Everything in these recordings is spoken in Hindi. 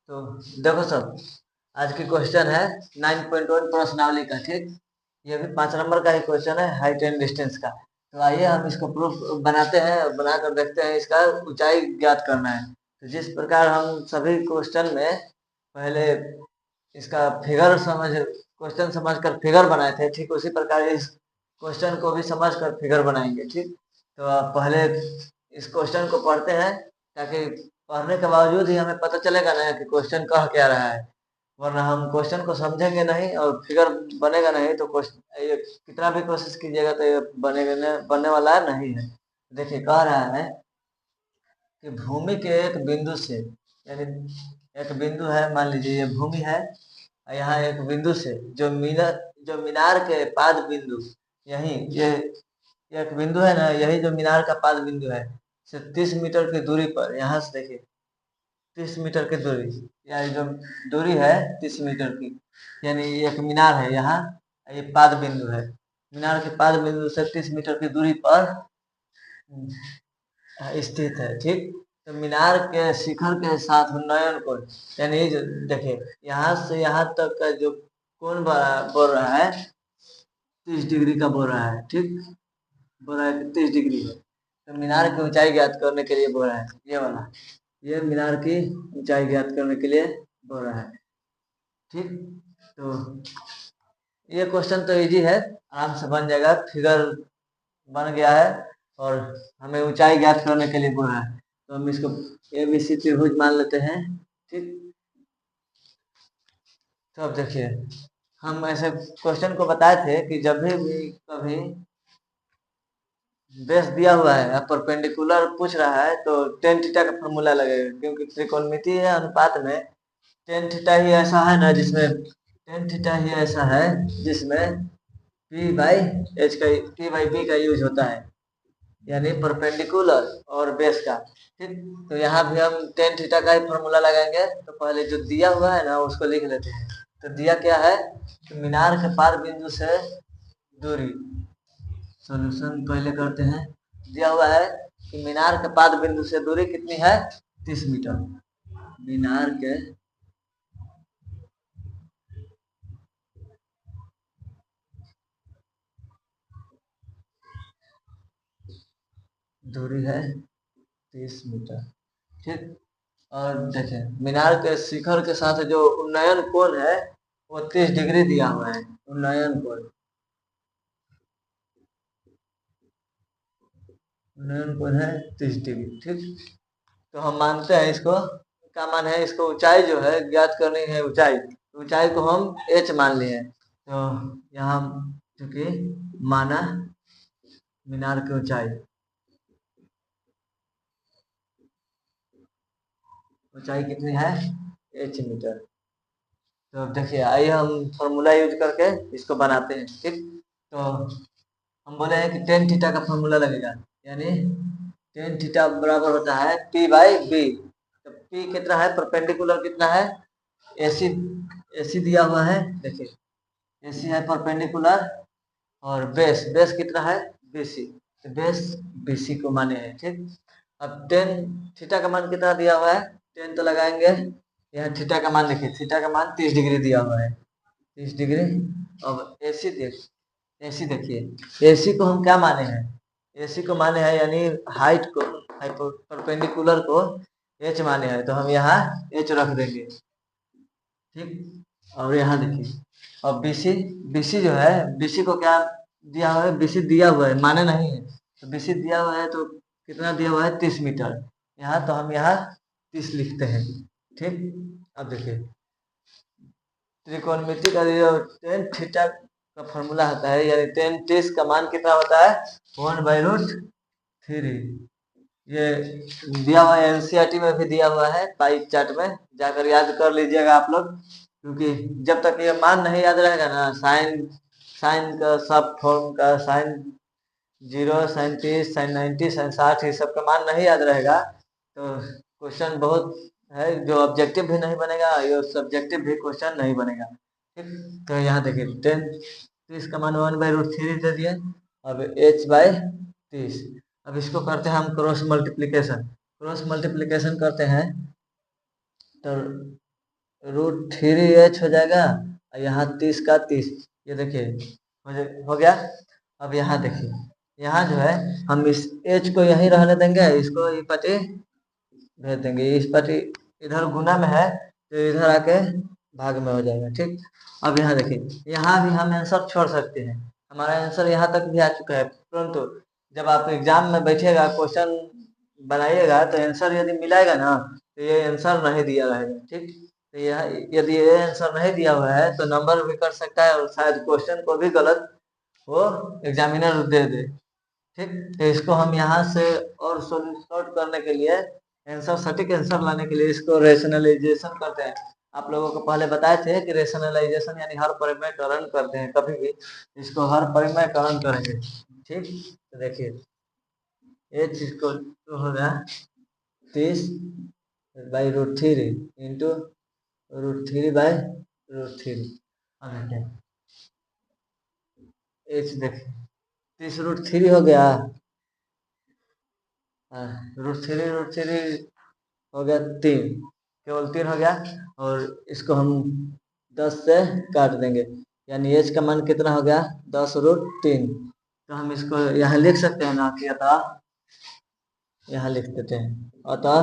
तो देखो सब, आज की क्वेश्चन है 9.1 प्रश्नावली का, ठीक। ये भी 5 नंबर का ही क्वेश्चन है, हाइट एंड डिस्टेंस का। तो आइए हम इसको प्रूफ बनाते हैं, बनाकर देखते हैं। इसका ऊंचाई ज्ञात करना है। तो जिस प्रकार हम सभी क्वेश्चन में पहले इसका फिगर क्वेश्चन समझकर फिगर बनाए थे, ठीक उसी प्रकार इस क्वेश्चन को भी समझकर फिगर बनाएंगे, ठीक। तो आप पहले इस क्वेश्चन को पढ़ते हैं, ताकि पढ़ने के बावजूद ही हमें पता चलेगा ना कि क्वेश्चन कह क्या रहा है। वरना हम क्वेश्चन को समझेंगे नहीं और फिगर बनेगा नहीं, तो क्वेश्चन ये कितना भी कोशिश कीजिएगा तो ये बनेगा नहीं, बनने वाला नहीं है। देखिए कह रहा है कि भूमि के एक बिंदु से, यानी एक बिंदु है, मान लीजिए ये भूमि है, यहाँ एक बिंदु से जो मीनार के पाद बिंदु, यही ये एक बिंदु है ना, यही जो मीनार का पाद बिंदु है, से 30 मीटर की दूरी पर, यहाँ से देखिए 30 मीटर की दूरी, यानी जो दूरी है 30 मीटर की, यानी एक मीनार है यहाँ, ये पाद बिंदु है। मीनार के पाद बिंदु से 30 मीटर की दूरी पर स्थित है, ठीक। तो मीनार के शिखर के साथ उन्नयन कोण, यानी जो देखिए यहाँ से यहाँ तक का जो कोण बोल रहा है 30 डिग्री का बोल रहा है, ठीक। बोल रहा है कि 30 डिग्री है। तो मीनार की ऊंचाई ज्ञात करने के लिए बोल रहा है, ये वाला, ये मीनार की ऊंचाई ज्ञात करने के लिए बोल रहा है, ठीक। तो ये क्वेश्चन तो इजी है, आराम से बन जाएगा, फिगर बन गया है और हमें ऊंचाई ज्ञात करने के लिए बोल रहा है। तो हम इसको ABC त्रिभुज मान लेते हैं, ठीक। तो अब देखिए हम ऐसे क्वेश्चन को बताए थे कि जब भी कभी बेस दिया हुआ है और परपेंडिकुलर पूछ रहा है तो टेन थीटा का फॉर्मूला लगेगा, क्योंकि त्रिकोणमितीय अनुपात में टेन थीटा ही ऐसा है ना जिसमें P बाई एच का P बाई B का यूज होता है, यानी परपेंडिकुलर और बेस का, ठीक। तो यहाँ भी हम टेन थीटा का ही फॉर्मूला लगाएंगे। तो पहले जो दिया हुआ है ना उसको लिख लेते हैं। तो दिया क्या है कि मीनार के पाद बिंदु से दूरी, सॉल्यूशन पहले करते हैं। दिया हुआ है कि मीनार के पाद बिंदु से दूरी कितनी है, 30 मीटर। मीनार के दूरी है 30 मीटर, ठीक। और देखें मीनार के शिखर के साथ जो उन्नयन कोण है वो 30 डिग्री दिया हुआ है, उन्नयन कोण है 30 डिग्री, ठीक। तो हम मानते हैं इसको, क्या मान है, इसको ऊंचाई जो है ज्ञात करनी है, ऊंचाई को हम h मान लिए। तो यहाँ चूंकि माना मीनार की ऊंचाई कितनी है, h मीटर। तो देखिए आइए हम फॉर्मूला यूज करके इसको बनाते हैं, ठीक। तो हम बोले हैं कि टेन थीटा का फॉर्मूला लगेगा, यानी टेन थीटा बराबर होता है P बाई B। तो P कितना है, परपेंडिकुलर कितना है, AC दिया हुआ है, देखिए AC है परपेंडिकुलर, और बेस कितना है, BC। तो बेस BC को माने हैं, ठीक। अब टेन थीटा का मान कितना दिया हुआ है, टेन तो लगाएंगे, यहाँ थीटा का मान देखिए, थीटा का मान 30 डिग्री दिया हुआ है, 30 डिग्री। अब AC देखिए, AC को हम क्या माने हैं, AC को माने हैं यानी हाइट को, परपेंडिकुलर को H माने हैं। तो हम यहाँ H रख देंगे, ठीक। और यहाँ देखिए, और BC जो है, BC को क्या दिया हुआ है, BC दिया हुआ है, माने नहीं है। तो BC दिया हुआ है तो कितना दिया हुआ है, 30 मीटर। यहाँ तो हम यहाँ 30 लिखते हैं, ठीक। अब देखिए त्रिकोणमिति का जो टेन थीटा का फॉर्मूला होता है, यानी टेन 30 का मान कितना होता है, 1/√3। ये दिया हुआ है, एनसीईआरटी में भी दिया हुआ है, पाई चार्ट में जाकर याद कर लीजिएगा आप लोग, क्योंकि जब तक ये मान नहीं याद रहेगा ना, साइन का सब फॉर्म का, साइन 0, साइन 30, साइन 90, साइन 60, ये सब का मान नहीं याद रहेगा तो क्वेश्चन बहुत है जो ऑब्जेक्टिव भी नहीं बनेगा, ये सब्जेक्टिव भी क्वेश्चन नहीं बनेगा, ठीक। तो यहाँ देखिए टेन 30 का मान 1/√3 दे दिए। अब H/30, अब इसको करते हैं हम क्रॉस मल्टीप्लिकेशन करते हैं। तो √3h हो जाएगा, और यहाँ 30 का 30, ये देखिए हो गया। अब यहाँ देखिए, यहाँ जो है हम इस h को यहीं रहने देंगे, इसको ये पट्टी भेज देंगे, इस पट्टी इधर गुना में है तो इधर आके भाग में हो जाएगा, ठीक। अब यहाँ देखिए, यहाँ भी हम आंसर छोड़ सकते हैं, हमारा आंसर यहाँ तक भी आ चुका है, परंतु जब आप एग्जाम में बैठिएगा, क्वेश्चन बनाइएगा, तो आंसर यदि मिलाएगा ना, तो ये आंसर नहीं दिया रहेगा, ठीक। तो यह यदि ये आंसर नहीं दिया हुआ है तो नंबर भी कट सकता है, और शायद क्वेश्चन को भी गलत वो एग्जामिनर दे दे, ठीक। तो इसको हम यहाँ से और सॉर्ट करने के लिए, आंसर सटीक आंसर लाने के लिए इसको रेशनलाइजेशन करते हैं। आप लोगों को पहले बताए थे कि रेशनलाइजेशन यानी हर परिमयकरण करते हैं, कभी भी इसको हर परिमयकरण करेंगे, ठीक। तो देखिए h इसको तो हो गया 30 बाई √3 इंटू √3/√3। अब देखिए h देखिए 30 √3 हो गया, √3 हो गया 3, केवल 3 हो गया, और इसको हम 10 से काट देंगे, यानी h का मान कितना हो गया 10√3। तो हम इसको यहाँ लिख सकते हैं ना कि अतः, यहाँ लिख देते हैं अतः,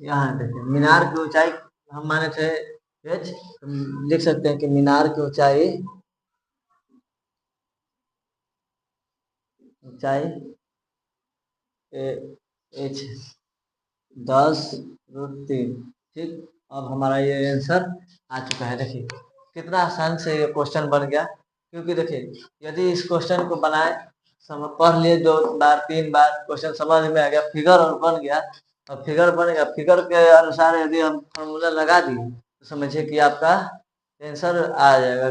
यहाँ देखिए मीनार की ऊंचाई हम माने थे h, लिख सकते हैं कि मीनार की ऊंचाई h 10√3, ठीक। अब हमारा ये आंसर आ चुका है, देखिए कितना आसान से ये क्वेश्चन बन गया, क्योंकि देखिए यदि इस क्वेश्चन को बनाए, पढ़ लिए 2 बार 3 बार, क्वेश्चन समझ में आ गया, फिगर और बन गया, और फिगर बन गया, फिगर के अनुसार यदि हम फॉर्मूला लगा दिए, तो समझिए कि आपका आंसर आ जाएगा,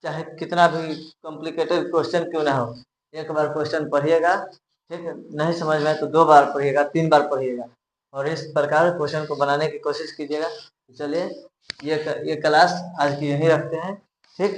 चाहे कितना भी कॉम्प्लिकेटेड क्वेश्चन क्यों ना हो। एक बार क्वेश्चन पढ़िएगा, ठीक है, नहीं समझ में आए तो 2 बार पढ़िएगा, 3 बार पढ़िएगा, और इस प्रकार क्वेश्चन को बनाने की कोशिश कीजिएगा। चलिए ये क्लास आज की यहीं रखते हैं, ठीक।